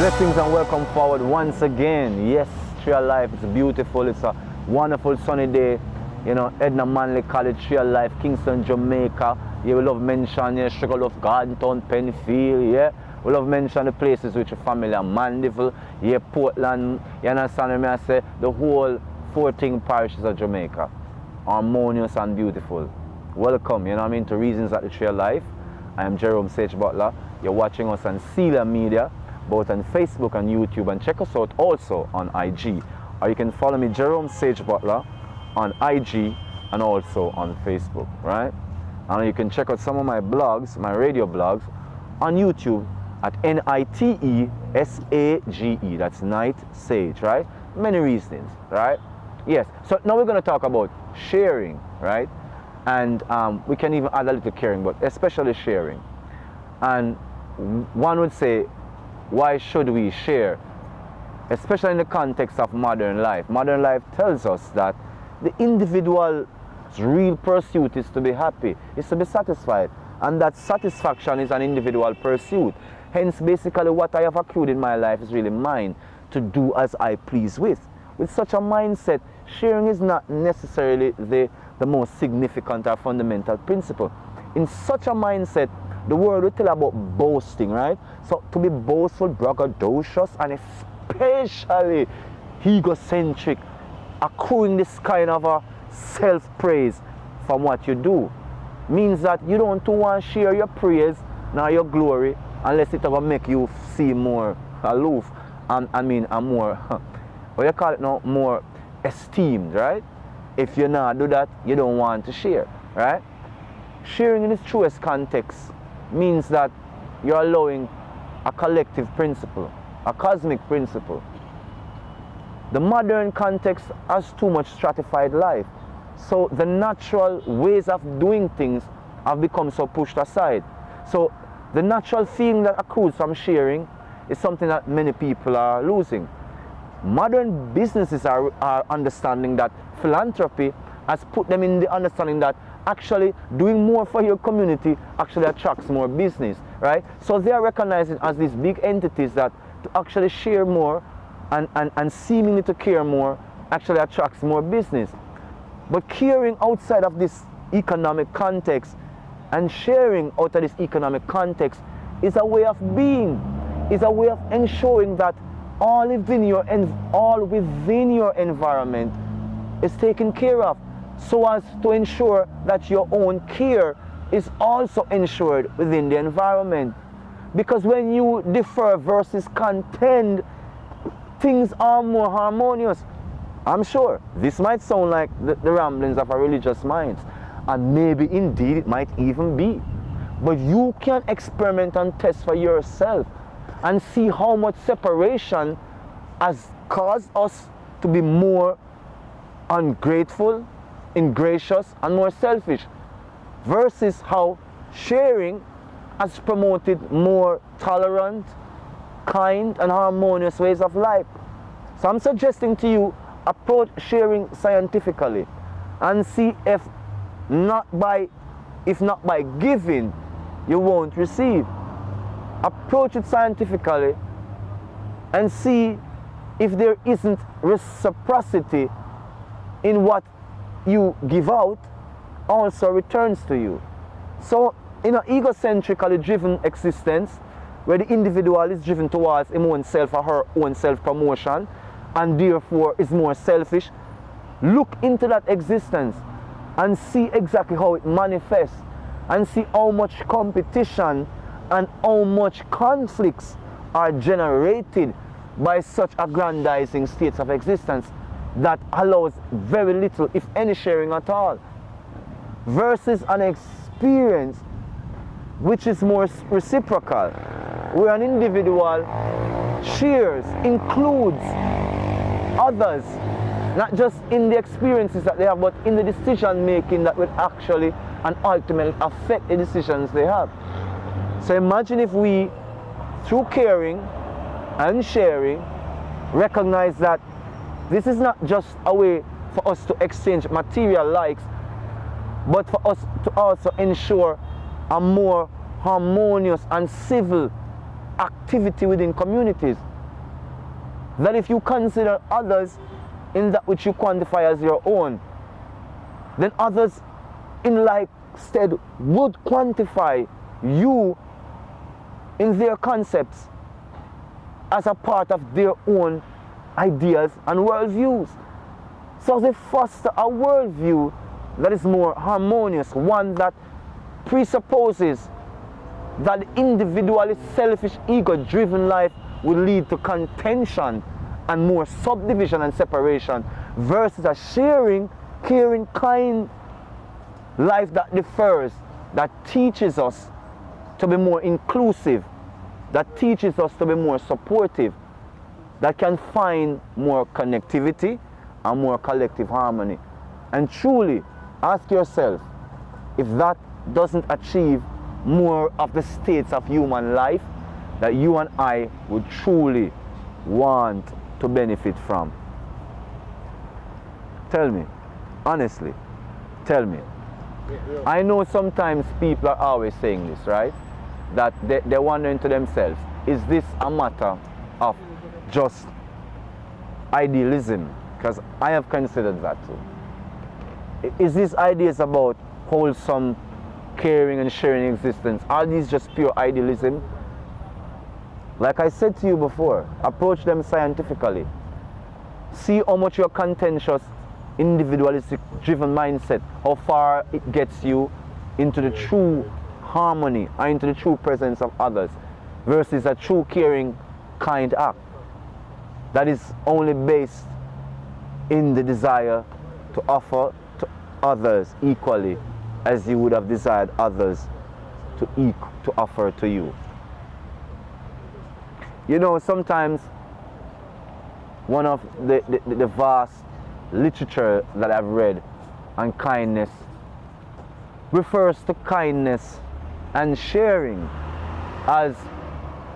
Blessings and welcome forward once again. Yes, Trail Life, it's beautiful. It's a wonderful sunny day. You know, Edna Manley College, Trail Life, Kingston, Jamaica. Yeah, we love mention here, Sugarloaf, Gardentown, Penfield, yeah. We love mention the places which are familiar, Mandeville, yeah, Portland, you understand me? I say the whole 14 parishes of Jamaica. Harmonious and beautiful. Welcome, you know what I mean, to Reasons at the Trail Life. I am Jerome Sage Butler. You're watching us on Celia Media, both on Facebook and YouTube, and check us out also on IG. Or you can follow me, Jerome Sage Butler, on IG and also on Facebook, right? And you can check out some of my blogs, my radio blogs, on YouTube at NITESAGE, that's Night Sage, right? Many reasons, right? Yes, so now we're going to talk about sharing, right? And we can even add a little caring, but especially sharing. And one would say, why should we share? Especially in the context of modern life. Modern life tells us that the individual's real pursuit is to be happy, is to be satisfied. And that satisfaction is an individual pursuit. Hence, basically, what I have accrued in my life is really mine to do as I please with. With such a mindset, sharing is not necessarily the most significant or fundamental principle. In such a mindset, the world will tell about boasting, right? So to be boastful, braggadocious, and especially egocentric, accruing this kind of a self-praise from what you do, means that you don't want to share your praise nor your glory unless it will make you seem more aloof and more, what you call it now, more esteemed, right? If you not do that, you don't want to share, right? Sharing in its truest context means that you're allowing a collective principle, a cosmic principle. The modern context has too much stratified life. So the natural ways of doing things have become so pushed aside. So the natural feeling that accrues from sharing is something that many people are losing. Modern businesses are understanding that philanthropy has put them in the understanding that actually doing more for your community actually attracts more business, right? So they are recognizing as these big entities that to actually share more and seemingly to care more actually attracts more business. But caring outside of this economic context and sharing out of this economic context is a way of being, is a way of ensuring that all within your environment is taken care of, so as to ensure that your own care is also ensured within the environment. Because when you differ versus contend, things are more harmonious. I'm sure this might sound like the ramblings of a religious mind, and maybe indeed it might even be. But you can experiment and test for yourself and see how much separation has caused us to be more ungrateful, ingracious, and more selfish, versus how sharing has promoted more tolerant, kind, and harmonious ways of life. So I'm suggesting to you, approach sharing scientifically and see if not by giving, you won't receive. Approach it scientifically and see if there isn't reciprocity in what you give out also returns to you. So in an egocentrically driven existence, where the individual is driven towards his own self or her own self-promotion and therefore is more selfish, look into that existence and see exactly how it manifests, and see how much competition and how much conflicts are generated by such aggrandizing states of existence that allows very little, if any, sharing at all, versus an experience which is more reciprocal, where an individual shares, includes others, not just in the experiences that they have, but in the decision making that will actually and ultimately affect the decisions they have. So imagine if we, through caring and sharing, recognize that this is not just a way for us to exchange material likes, but for us to also ensure a more harmonious and civil activity within communities. that if you consider others in that which you quantify as your own, then others in like stead would quantify you in their concepts as a part of their own ideas and worldviews. So they foster a worldview that is more harmonious, one that presupposes that the individualist, selfish, ego-driven life will lead to contention and more subdivision and separation, versus a sharing, caring, kind life that differs, that teaches us to be more inclusive, that teaches us to be more supportive, that can find more connectivity and more collective harmony. And truly, ask yourself, if that doesn't achieve more of the states of human life that you and I would truly want to benefit from. Tell me, honestly, tell me. I know sometimes people are always saying this, right? That they're wondering to themselves, is this a matter of just idealism? Because I have considered that too. Is these ideas about wholesome, caring and sharing existence, are these just pure idealism? Like I said to you before, approach them scientifically. See how much your contentious, individualistic driven mindset, how far it gets you into the true harmony and into the true presence of others, versus a true caring, kind act that is only based in the desire to offer to others equally as you would have desired others to offer to you. You know, sometimes one of the vast literature that I've read on kindness refers to kindness and sharing as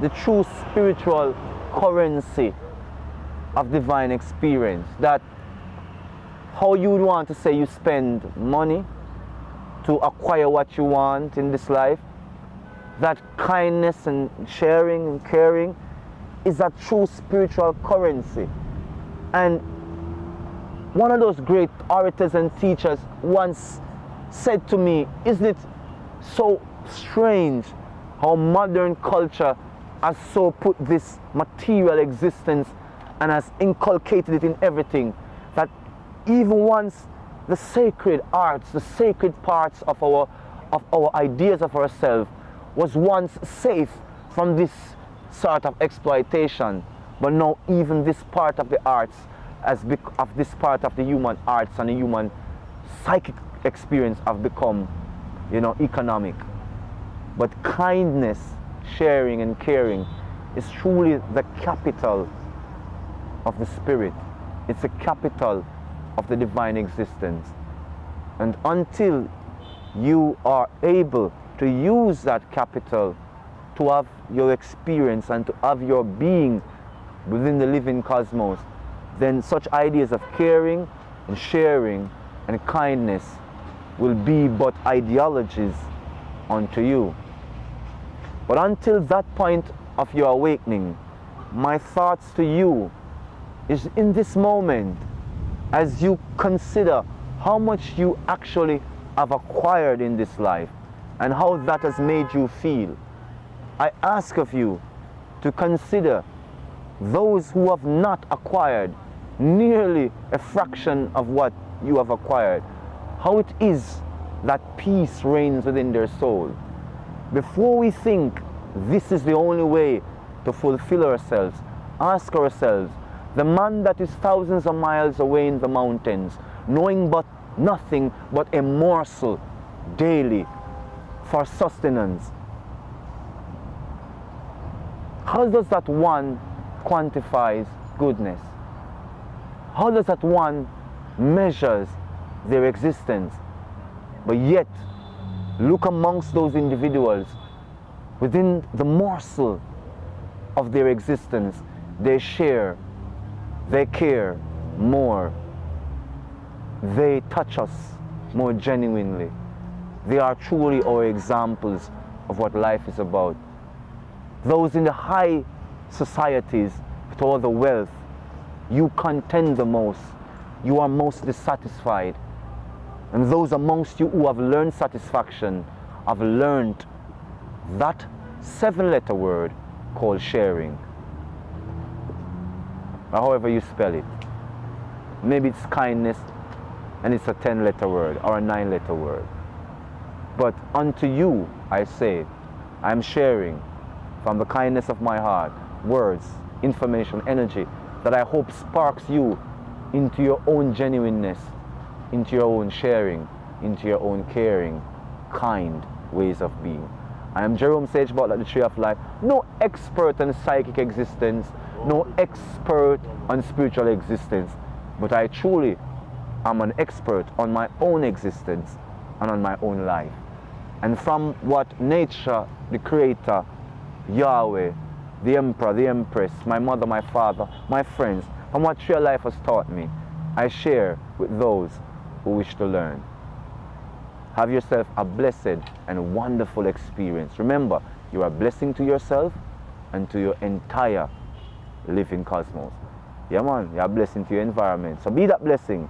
the true spiritual currency of divine experience. That how you would want to say you spend money to acquire what you want in this life, that kindness and sharing and caring is a true spiritual currency. And one of those great orators and teachers once said to me, isn't it so strange how modern culture has so put this material existence and has inculcated it in everything, that even once the sacred arts, the sacred parts of our ideas of ourselves was once safe from this sort of exploitation, but now even this part of the arts, of this part of the human arts and the human psychic experience have become, economic. But kindness, sharing and caring is truly the capital of the spirit. It's a capital of the divine existence. And until you are able to use that capital to have your experience and to have your being within the living cosmos, then such ideas of caring and sharing and kindness will be but ideologies unto you. But until that point of your awakening, my thoughts to you is, in this moment, as you consider how much you actually have acquired in this life and how that has made you feel, I ask of you to consider those who have not acquired nearly a fraction of what you have acquired, how it is that peace reigns within their soul. Before we think this is the only way to fulfill ourselves, ask ourselves, the man that is thousands of miles away in the mountains, knowing but nothing but a morsel daily for sustenance, how does that one quantify goodness? How does that one measures their existence? But yet, look amongst those individuals, within the morsel of their existence, they share, they care more, they touch us more genuinely. They are truly our examples of what life is about. Those in the high societies with all the wealth you contend the most, you are most dissatisfied. And those amongst you who have learned satisfaction have learned that 7-letter word called sharing. Or however you spell it. Maybe it's kindness and it's a 10-letter word or a 9-letter word. But unto you I say, I am sharing from the kindness of my heart, words, information, energy that I hope sparks you into your own genuineness, into your own sharing, into your own caring, kind ways of being. I am Jerome Sage Butler, the Tree of Life. No expert on psychic existence, no expert on spiritual existence, but I truly am an expert on my own existence and on my own life. And from what nature, the Creator, Yahweh, the Emperor, the Empress, my mother, my father, my friends, from what Tree of Life has taught me, I share with those who wish to learn. Have yourself a blessed and wonderful experience. Remember, you are a blessing to yourself and to your entire living cosmos. Yeah man, you're a blessing to your environment. So be that blessing